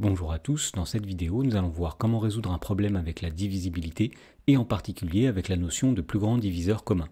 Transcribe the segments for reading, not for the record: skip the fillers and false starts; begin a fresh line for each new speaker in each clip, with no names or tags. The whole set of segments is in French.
Bonjour à tous, dans cette vidéo nous allons voir comment résoudre un problème avec la divisibilité et en particulier avec la notion de plus grand diviseur commun.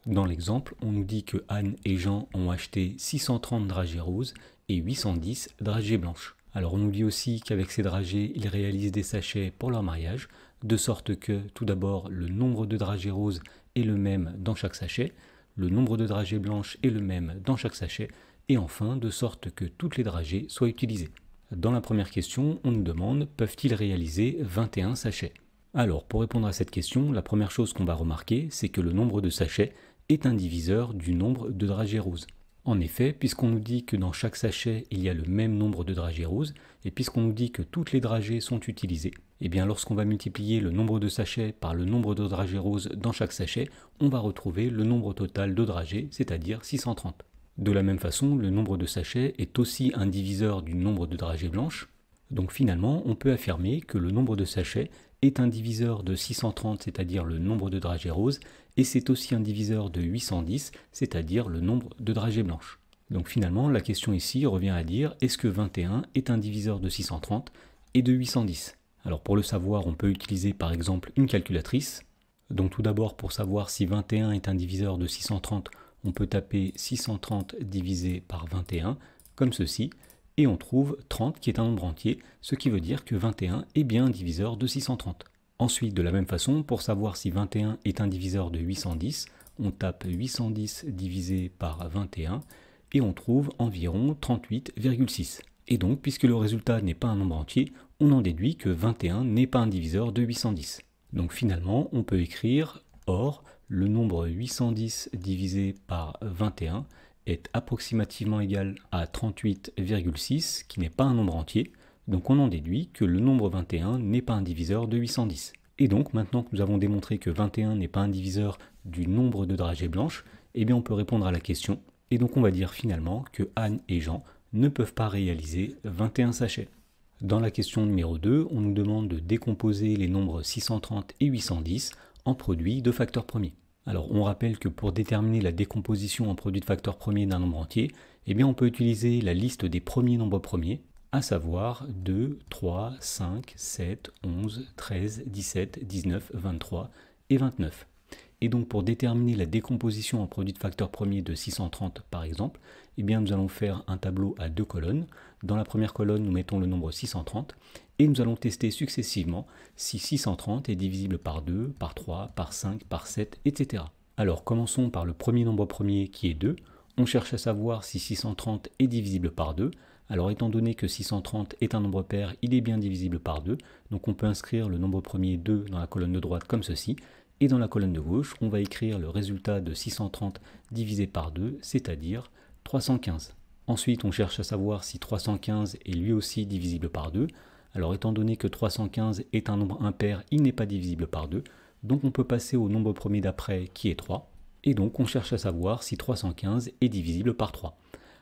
Dans l'exemple, on nous dit que Anne et Jean ont acheté 630 dragées roses et 810 dragées blanches. Alors on nous dit aussi qu'avec ces dragées, ils réalisent des sachets pour leur mariage, de sorte que tout d'abord le nombre de dragées roses est le même dans chaque sachet, le nombre de dragées blanches est le même dans chaque sachet, et enfin de sorte que toutes les dragées soient utilisées. Dans la première question, on nous demande « Peuvent-ils réaliser 21 sachets ?» Alors, pour répondre à cette question, la première chose qu'on va remarquer, c'est que le nombre de sachets est un diviseur du nombre de dragées roses. En effet, puisqu'on nous dit que dans chaque sachet, il y a le même nombre de dragées roses, et puisqu'on nous dit que toutes les dragées sont utilisées, eh bien lorsqu'on va multiplier le nombre de sachets par le nombre de dragées roses dans chaque sachet, on va retrouver le nombre total de dragées, c'est-à-dire 630. De la même façon, le nombre de sachets est aussi un diviseur du nombre de dragées blanches. Donc finalement, on peut affirmer que le nombre de sachets est un diviseur de 630, c'est-à-dire le nombre de dragées roses, et c'est aussi un diviseur de 810, c'est-à-dire le nombre de dragées blanches. Donc finalement, la question ici revient à dire, est-ce que 21 est un diviseur de 630 et de 810? Alors pour le savoir, on peut utiliser par exemple une calculatrice. Donc tout d'abord, pour savoir si 21 est un diviseur de 630, on peut taper 630 divisé par 21, comme ceci, et on trouve 30 qui est un nombre entier, ce qui veut dire que 21 est bien un diviseur de 630. Ensuite, de la même façon, pour savoir si 21 est un diviseur de 810, on tape 810 divisé par 21, et on trouve environ 38,6. Et donc, puisque le résultat n'est pas un nombre entier, on en déduit que 21 n'est pas un diviseur de 810. Donc finalement, on peut écrire « Or, le nombre 810 divisé par 21 est approximativement égal à 38,6, qui n'est pas un nombre entier, donc on en déduit que le nombre 21 n'est pas un diviseur de 810. Et donc, maintenant que nous avons démontré que 21 n'est pas un diviseur du nombre de dragées blanches, eh bien on peut répondre à la question, et donc on va dire finalement que Anne et Jean ne peuvent pas réaliser 21 sachets. Dans la question numéro 2, on nous demande de décomposer les nombres 630 et 810 en produits de facteurs premiers. Alors on rappelle que pour déterminer la décomposition en produit de facteurs premiers d'un nombre entier, eh bien on peut utiliser la liste des premiers nombres premiers, à savoir 2, 3, 5, 7, 11, 13, 17, 19, 23 et 29. Et donc pour déterminer la décomposition en produit de facteurs premiers de 630 par exemple, eh bien nous allons faire un tableau à deux colonnes. Dans la première colonne, nous mettons le nombre 630 et nous allons tester successivement si 630 est divisible par 2, par 3, par 5, par 7, etc. Alors commençons par le premier nombre premier qui est 2. On cherche à savoir si 630 est divisible par 2. Alors étant donné que 630 est un nombre pair, il est bien divisible par 2. Donc on peut inscrire le nombre premier 2 dans la colonne de droite comme ceci. Et dans la colonne de gauche, on va écrire le résultat de 630 divisé par 2, c'est-à-dire 315. Ensuite, on cherche à savoir si 315 est lui aussi divisible par 2. Alors étant donné que 315 est un nombre impair, il n'est pas divisible par 2. Donc on peut passer au nombre premier d'après qui est 3. Et donc on cherche à savoir si 315 est divisible par 3.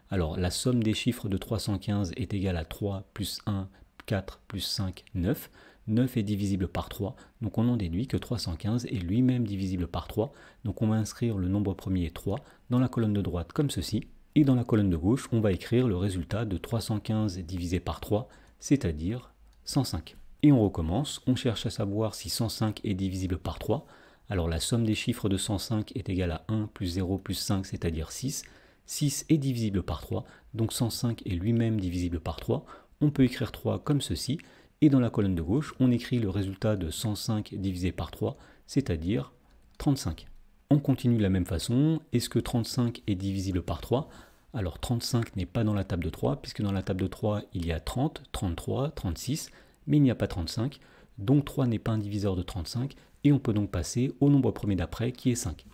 Alors la somme des chiffres de 315 est égale à 3 plus 1, 4 plus 5, 9. 9 est divisible par 3, donc on en déduit que 315 est lui-même divisible par 3. Donc on va inscrire le nombre premier 3 dans la colonne de droite comme ceci. Et dans la colonne de gauche, on va écrire le résultat de 315 divisé par 3, c'est-à-dire 105. Et on recommence, on cherche à savoir si 105 est divisible par 3. Alors la somme des chiffres de 105 est égale à 1 plus 0 plus 5, c'est-à-dire 6. 6 est divisible par 3, donc 105 est lui-même divisible par 3. On peut écrire 3 comme ceci. Et dans la colonne de gauche, on écrit le résultat de 105 divisé par 3, c'est-à-dire 35. On continue de la même façon. Est-ce que 35 est divisible par 3? Alors 35 n'est pas dans la table de 3, puisque dans la table de 3, il y a 30, 33, 36, mais il n'y a pas 35. Donc 3 n'est pas un diviseur de 35, et on peut donc passer au nombre premier d'après, qui est 5.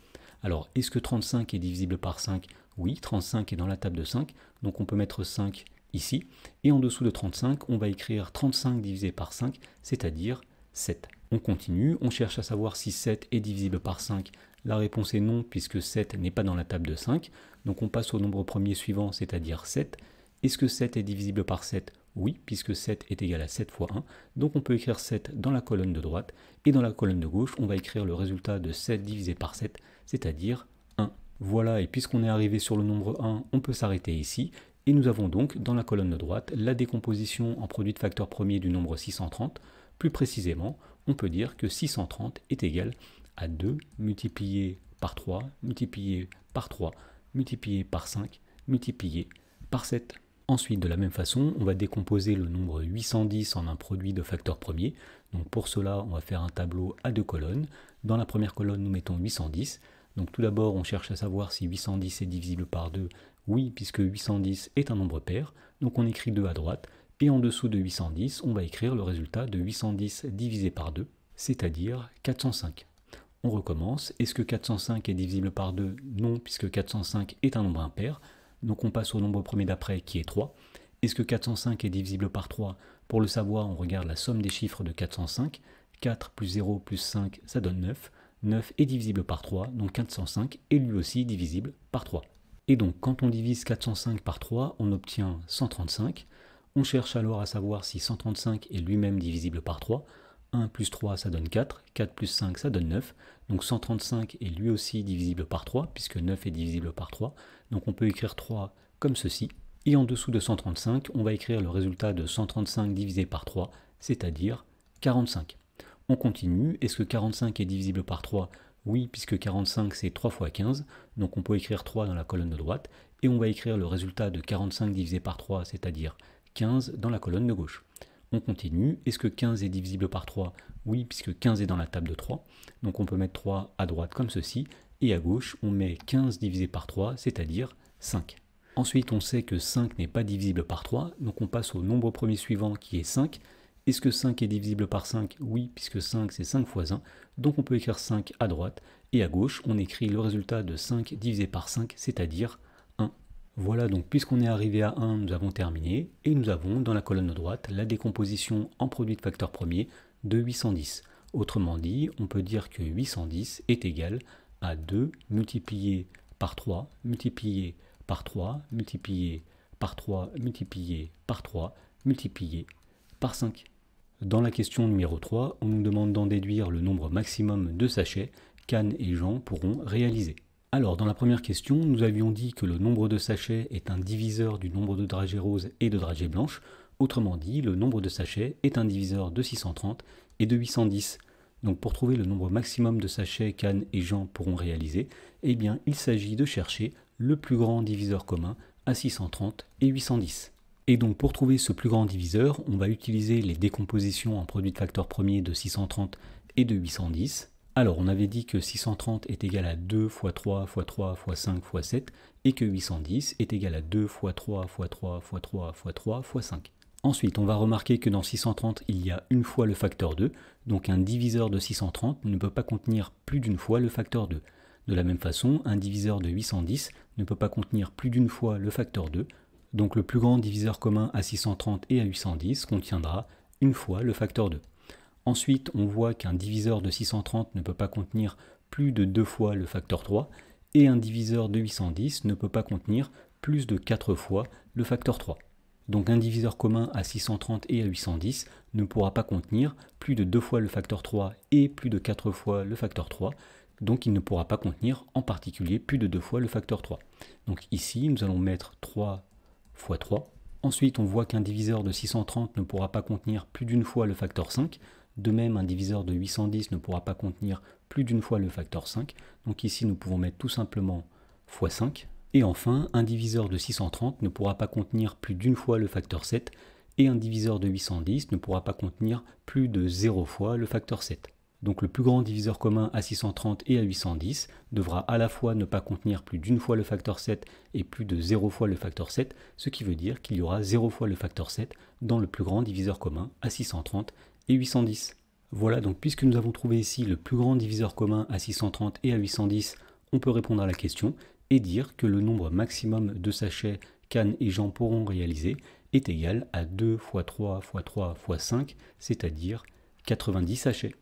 Alors, est-ce que 35 est divisible par 5? Oui, 35 est dans la table de 5, donc on peut mettre 5 ici, et en dessous de 35, on va écrire 35 divisé par 5, c'est-à-dire 7. On continue, on cherche à savoir si 7 est divisible par 5. La réponse est non, puisque 7 n'est pas dans la table de 5. Donc on passe au nombre premier suivant, c'est-à-dire 7. Est-ce que 7 est divisible par 7? Oui, puisque 7 est égal à 7 fois 1. Donc on peut écrire 7 dans la colonne de droite, et dans la colonne de gauche, on va écrire le résultat de 7 divisé par 7, c'est-à-dire 1. Voilà, et puisqu'on est arrivé sur le nombre 1, on peut s'arrêter ici, Et nous avons donc dans la colonne de droite la décomposition en produit de facteur premier du nombre 630. Plus précisément, on peut dire que 630 est égal à 2 multiplié par 3, multiplié par 3, multiplié par 5, multiplié par 7. Ensuite, de la même façon, on va décomposer le nombre 810 en un produit de facteur premier. Donc pour cela, on va faire un tableau à 2 colonnes. Dans la première colonne, nous mettons 810. Donc tout d'abord, on cherche à savoir si 810 est divisible par 2. Oui, puisque 810 est un nombre pair. Donc on écrit 2 à droite. Et en dessous de 810, on va écrire le résultat de 810 divisé par 2, c'est-à-dire 405. On recommence. Est-ce que 405 est divisible par 2? Non, puisque 405 est un nombre impair. Donc on passe au nombre premier d'après qui est 3. Est-ce que 405 est divisible par 3? Pour le savoir, on regarde la somme des chiffres de 405. 4 plus 0 plus 5, ça donne 9. 9 est divisible par 3, donc 405 est lui aussi divisible par 3. Et donc quand on divise 405 par 3, on obtient 135. On cherche alors à savoir si 135 est lui-même divisible par 3. 1 plus 3, ça donne 4. 4 plus 5, ça donne 9. Donc 135 est lui aussi divisible par 3, puisque 9 est divisible par 3. Donc on peut écrire 3 comme ceci. Et en dessous de 135, on va écrire le résultat de 135 divisé par 3, c'est-à-dire 45. On continue. Est-ce que 45 est divisible par 3? Oui, puisque 45 c'est 3 fois 15. Donc on peut écrire 3 dans la colonne de droite. Et on va écrire le résultat de 45 divisé par 3, c'est-à-dire 15 dans la colonne de gauche. On continue. Est-ce que 15 est divisible par 3? Oui, puisque 15 est dans la table de 3. Donc on peut mettre 3 à droite comme ceci. Et à gauche, on met 15 divisé par 3, c'est-à-dire 5. Ensuite, on sait que 5 n'est pas divisible par 3. Donc on passe au nombre premier suivant qui est 5. Est-ce que 5 est divisible par 5? Oui, puisque 5 c'est 5 fois 1. Donc on peut écrire 5 à droite. Et à gauche, on écrit le résultat de 5 divisé par 5, c'est-à-dire 1. Voilà, donc puisqu'on est arrivé à 1, nous avons terminé, et nous avons dans la colonne de droite la décomposition en produit de facteur premier de 810. Autrement dit, on peut dire que 810 est égal à 2 multiplié par 3, multiplié par 3, multiplié par 3, multiplié par 3, multiplié par 5. Dans la question numéro 3, on nous demande d'en déduire le nombre maximum de sachets qu'Anne et Jean pourront réaliser. Alors, dans la première question, nous avions dit que le nombre de sachets est un diviseur du nombre de dragées roses et de dragées blanches. Autrement dit, le nombre de sachets est un diviseur de 630 et de 810. Donc pour trouver le nombre maximum de sachets qu'Anne et Jean pourront réaliser, eh bien, il s'agit de chercher le plus grand diviseur commun à 630 et 810. Et donc pour trouver ce plus grand diviseur, on va utiliser les décompositions en produit de facteur premier de 630 et de 810. Alors, on avait dit que 630 est égal à 2 fois 3 fois 3 fois 5 fois 7 et que 810 est égal à 2 fois 3 fois 3 fois 3 fois 3 fois 5. Ensuite, on va remarquer que dans 630, il y a une fois le facteur 2, donc un diviseur de 630 ne peut pas contenir plus d'une fois le facteur 2. De la même façon, un diviseur de 810 ne peut pas contenir plus d'une fois le facteur 2, donc le plus grand diviseur commun à 630 et à 810 contiendra une fois le facteur 2. Ensuite, on voit qu'un diviseur de 630 ne peut pas contenir plus de 2 fois le facteur 3, et un diviseur de 810 ne peut pas contenir plus de 4 fois le facteur 3. Donc un diviseur commun à 630 et à 810 ne pourra pas contenir plus de 2 fois le facteur 3 et plus de 4 fois le facteur 3, donc il ne pourra pas contenir en particulier plus de 2 fois le facteur 3. Donc ici, nous allons mettre 3 fois 3. Ensuite, on voit qu'un diviseur de 630 ne pourra pas contenir plus d'une fois le facteur 5. De même, un diviseur de 810 ne pourra pas contenir plus d'une fois le facteur 5. Donc ici, nous pouvons mettre tout simplement fois 5. Et enfin, un diviseur de 630 ne pourra pas contenir plus d'une fois le facteur 7. Et un diviseur de 810 ne pourra pas contenir plus de 0 fois le facteur 7. Donc le plus grand diviseur commun à 630 et à 810 devra à la fois ne pas contenir plus d'une fois le facteur 7 et plus de 0 fois le facteur 7, ce qui veut dire qu'il y aura 0 fois le facteur 7 dans le plus grand diviseur commun à 630 et 810. Voilà, donc puisque nous avons trouvé ici le plus grand diviseur commun à 630 et à 810, on peut répondre à la question et dire que le nombre maximum de sachets qu'Anne et Jean pourront réaliser est égal à 2 fois 3 fois 3 fois 5, c'est-à-dire 90 sachets.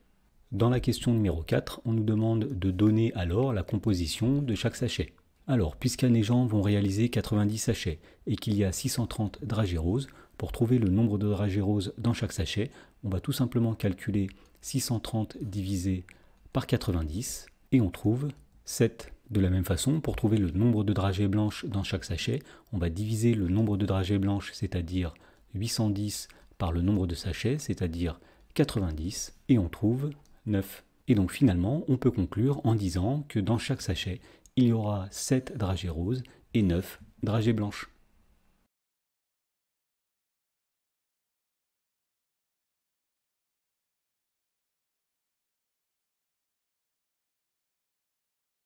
Dans la question numéro 4, on nous demande de donner alors la composition de chaque sachet. Alors, puisqu'Anne et Jean vont réaliser 90 sachets et qu'il y a 630 dragées roses, pour trouver le nombre de dragées roses dans chaque sachet, on va tout simplement calculer 630 divisé par 90 et on trouve 7. De la même façon, pour trouver le nombre de dragées blanches dans chaque sachet, on va diviser le nombre de dragées blanches, c'est-à-dire 810, par le nombre de sachets, c'est-à-dire 90, et on trouve 9. Et donc finalement, on peut conclure en disant que dans chaque sachet, il y aura 7 dragées roses et 9 dragées blanches.